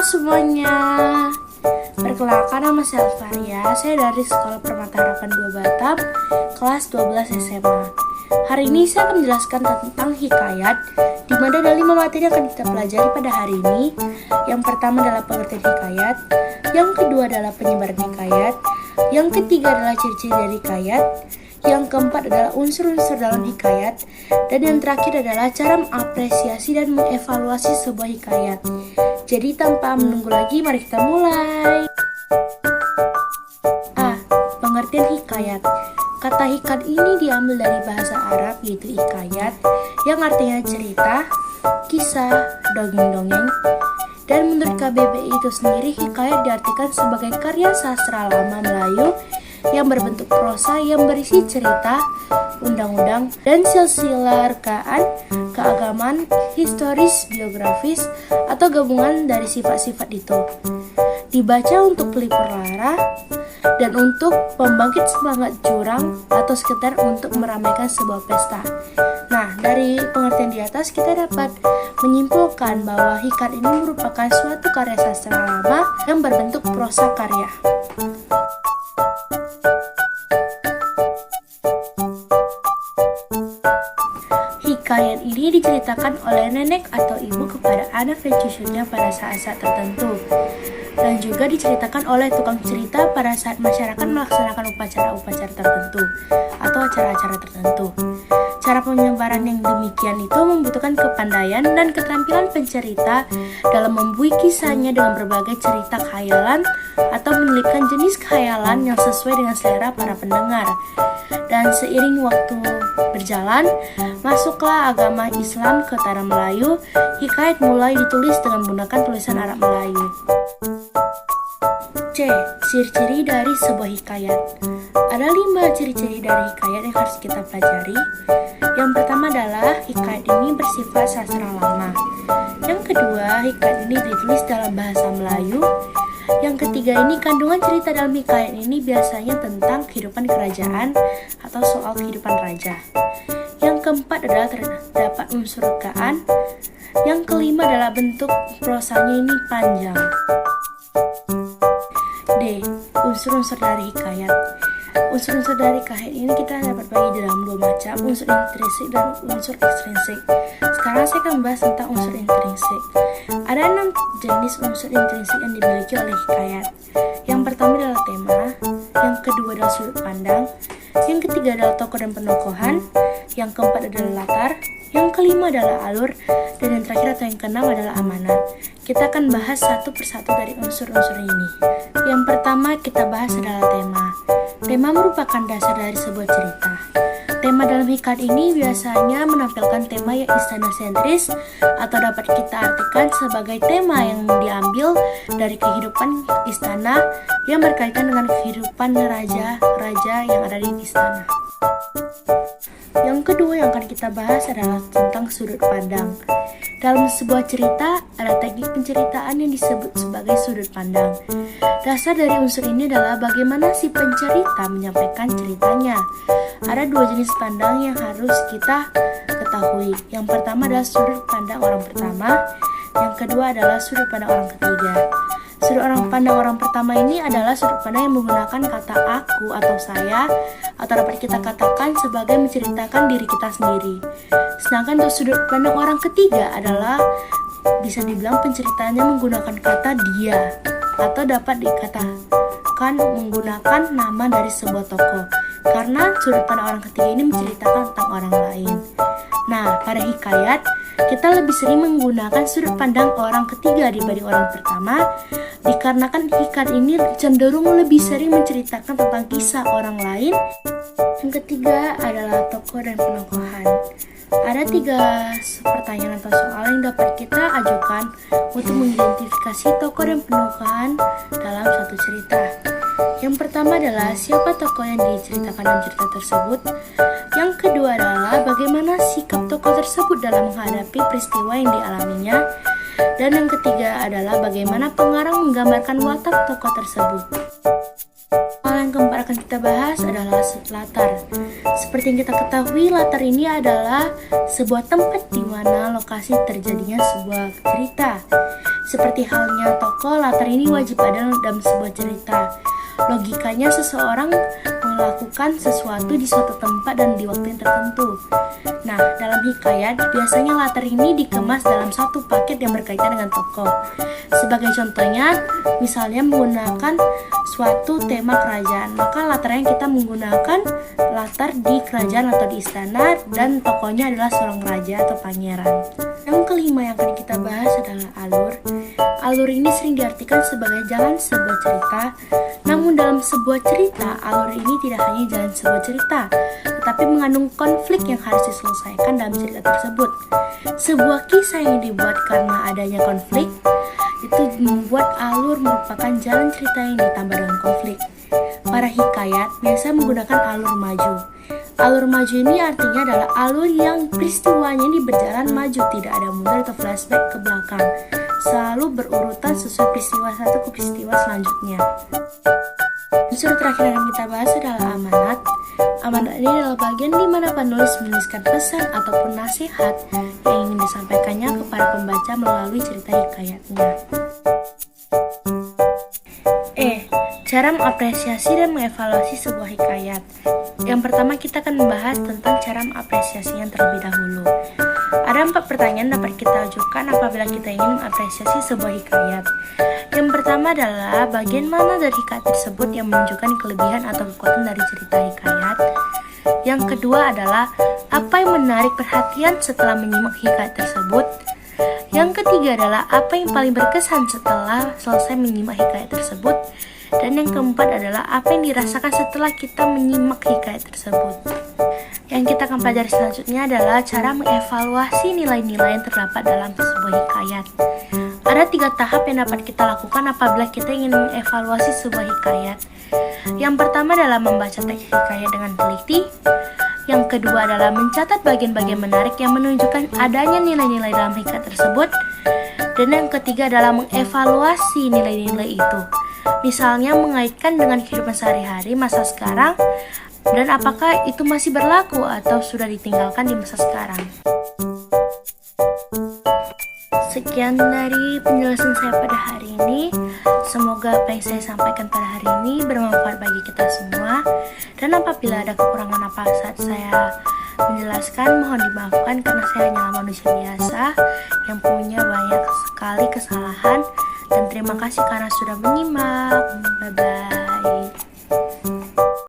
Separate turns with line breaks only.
Halo semuanya, perkenalkan nama saya Alvaria. Saya dari Sekolah Permata Harapan 2 Batam, kelas 12 SMA. Hari ini saya akan menjelaskan tentang hikayat, di mana ada 5 materi yang akan kita pelajari pada hari ini. Yang pertama adalah pengertian hikayat, yang kedua adalah penyebaran hikayat, yang ketiga adalah ciri-ciri dari hikayat, yang keempat adalah unsur-unsur dalam hikayat, dan yang terakhir adalah cara mengapresiasi dan mengevaluasi sebuah hikayat. Jadi tanpa menunggu lagi, mari kita mulai. A. Pengertian hikayat. Kata hikayat ini diambil dari bahasa Arab, yaitu hikayat, yang artinya cerita, kisah, dongeng-dongeng. Dan menurut KBBI itu sendiri, hikayat diartikan sebagai karya sastra lama Melayu yang berbentuk prosa yang berisi cerita, undang-undang, dan silsilah rekaan, keagamaan, historis, biografis, atau gabungan dari sifat-sifat itu. Dibaca untuk pelipur lara dan untuk pembangkit semangat curang atau sekedar untuk meramaikan sebuah pesta. Nah, dari pengertian di atas kita dapat menyimpulkan bahwa hikayat ini merupakan suatu karya sastra lama yang berbentuk prosa karya. Hikayat ini diceritakan oleh nenek atau ibu kepada anak dan cucunya pada saat-saat tertentu, dan juga diceritakan oleh tukang cerita pada saat masyarakat melaksanakan upacara-upacara tertentu atau acara-acara tertentu. Cara penyebaran yang demikian itu membutuhkan kepandaian dan keterampilan pencerita dalam membuat kisahnya dengan berbagai cerita khayalan atau menyelipkan jenis khayalan yang sesuai dengan selera para pendengar. Dan seiring waktu berjalan, masuklah agama Islam ke tanah Melayu. Hikayat mulai ditulis dengan menggunakan tulisan Arab Melayu. C. Ciri-ciri dari sebuah hikayat. Ada 5 ciri-ciri dari hikayat yang harus kita pelajari. Yang pertama adalah hikayat ini bersifat sastra lama. Yang kedua, hikayat ini ditulis dalam bahasa Melayu. Yang ketiga ini, kandungan cerita dalam hikayat ini biasanya tentang kehidupan kerajaan atau soal kehidupan raja. Yang keempat adalah terdapat unsur rekaan. Yang kelima adalah bentuk prosanya ini panjang. D. Unsur-unsur dari hikayat. Unsur-unsur dari hikayat ini kita dapat bagi dalam 2 macam, unsur intrinsik dan unsur ekstrinsik. Sekarang saya akan membahas tentang unsur intrinsik. Ada 6 jenis unsur intrinsik yang dimiliki oleh hikayat. Yang pertama adalah tema, yang kedua adalah sudut pandang, yang ketiga adalah tokoh dan penokohan, yang keempat adalah latar, yang kelima adalah alur, dan yang terakhir atau yang keenam adalah amanat. Kita akan bahas satu persatu dari unsur-unsur ini. Yang pertama kita bahas adalah tema. Tema merupakan dasar dari sebuah cerita. Tema dalam hikayat ini biasanya menampilkan tema yang istana sentris atau dapat kita artikan sebagai tema yang diambil dari kehidupan istana yang berkaitan dengan kehidupan raja-raja yang ada di istana. Yang kedua yang akan kita bahas adalah tentang sudut pandang. Dalam sebuah cerita, ada teknik penceritaan yang disebut sebagai sudut pandang. Dasar dari unsur ini adalah bagaimana si pencerita menyampaikan ceritanya. Ada 2 jenis pandang yang harus kita ketahui. Yang pertama adalah sudut pandang orang pertama, yang kedua adalah sudut pandang orang ketiga. Sudut pandang orang pertama ini adalah sudut pandang yang menggunakan kata aku atau saya, atau dapat kita katakan sebagai menceritakan diri kita sendiri. Sedangkan untuk sudut pandang orang ketiga adalah bisa dibilang penceritanya menggunakan kata dia, atau dapat dikatakan menggunakan nama dari sebuah tokoh, karena sudut pandang orang ketiga ini menceritakan tentang orang lain. Nah, pada hikayat kita lebih sering menggunakan sudut pandang orang ketiga dibanding orang pertama, dikarenakan hikayat ini cenderung lebih sering menceritakan tentang kisah orang lain. Yang ketiga adalah tokoh dan penokohan. Ada 3 pertanyaan atau soal yang dapat kita ajukan untuk mengidentifikasi tokoh dan penokohan dalam satu cerita. Yang pertama adalah siapa tokoh yang diceritakan dalam cerita tersebut. Yang kedua adalah bagaimana sikap tokoh tersebut dalam menghadapi peristiwa yang dialaminya. Dan yang ketiga adalah bagaimana pengarang menggambarkan watak tokoh tersebut. Hal yang keempat akan kita bahas adalah latar. Seperti yang kita ketahui, latar ini adalah sebuah tempat di mana lokasi terjadinya sebuah cerita. Seperti halnya tokoh, latar ini wajib ada dalam sebuah cerita. Logikanya seseorang melakukan sesuatu di suatu tempat dan di waktu yang tertentu. Nah, dalam hikayat, biasanya latar ini dikemas dalam satu paket yang berkaitan dengan tokoh. Sebagai contohnya, misalnya menggunakan suatu tema kerajaan, maka latarnya kita menggunakan latar di kerajaan atau di istana, dan tokohnya adalah seorang raja atau pangeran. Yang kelima yang akan kita bahas adalah alur. Alur ini sering diartikan sebagai jalan sebuah cerita. Namun dalam sebuah cerita, alur ini tidak hanya jalan sebuah cerita, tetapi mengandung konflik yang harus diselesaikan dalam cerita tersebut. Sebuah kisah yang dibuat karena adanya konflik, itu membuat alur merupakan jalan cerita yang ditambah dengan konflik. Para hikayat biasa menggunakan alur maju. Alur maju ini artinya adalah alur yang peristiwanya ini berjalan maju, tidak ada mundur atau flashback ke belakang. Selalu berurutan sesuai peristiwa satu ke peristiwa selanjutnya. Unsur terakhir yang kita bahas adalah amanat. Amanat ini adalah bagian di mana penulis menuliskan pesan ataupun nasihat yang ingin disampaikannya kepada pembaca melalui cerita hikayatnya. Cara mengapresiasi dan mengevaluasi sebuah hikayat. Yang pertama kita akan membahas tentang cara mengapresiasinya terlebih dahulu. Ada 4 pertanyaan dapat kita ajukan apabila kita ingin mengapresiasi sebuah hikayat. Yang pertama adalah bagian mana dari hikayat tersebut yang menunjukkan kelebihan atau kekuatan dari cerita hikayat. Yang kedua adalah apa yang menarik perhatian setelah menyimak hikayat tersebut. Yang ketiga adalah apa yang paling berkesan setelah selesai menyimak hikayat tersebut. Dan yang keempat adalah apa yang dirasakan setelah kita menyimak hikayat tersebut. Yang kita akan pelajari selanjutnya adalah cara mengevaluasi nilai-nilai yang terdapat dalam sebuah hikayat. Ada 3 tahap yang dapat kita lakukan apabila kita ingin mengevaluasi sebuah hikayat. Yang pertama adalah membaca teks hikayat dengan teliti. Yang kedua adalah mencatat bagian-bagian menarik yang menunjukkan adanya nilai-nilai dalam hikayat tersebut. Dan yang ketiga adalah mengevaluasi nilai-nilai itu. Misalnya mengaitkan dengan kehidupan sehari-hari masa sekarang dan apakah itu masih berlaku atau sudah ditinggalkan di masa sekarang. Sekian dari penjelasan saya pada hari ini. Semoga apa yang saya sampaikan pada hari ini bermanfaat bagi kita semua. Dan apabila ada kekurangan apa saat saya menjelaskan, mohon dimaafkan karena saya hanyalah manusia biasa yang punya banyak sekali kesalahan. Dan terima kasih karena sudah menyimak. Bye-bye.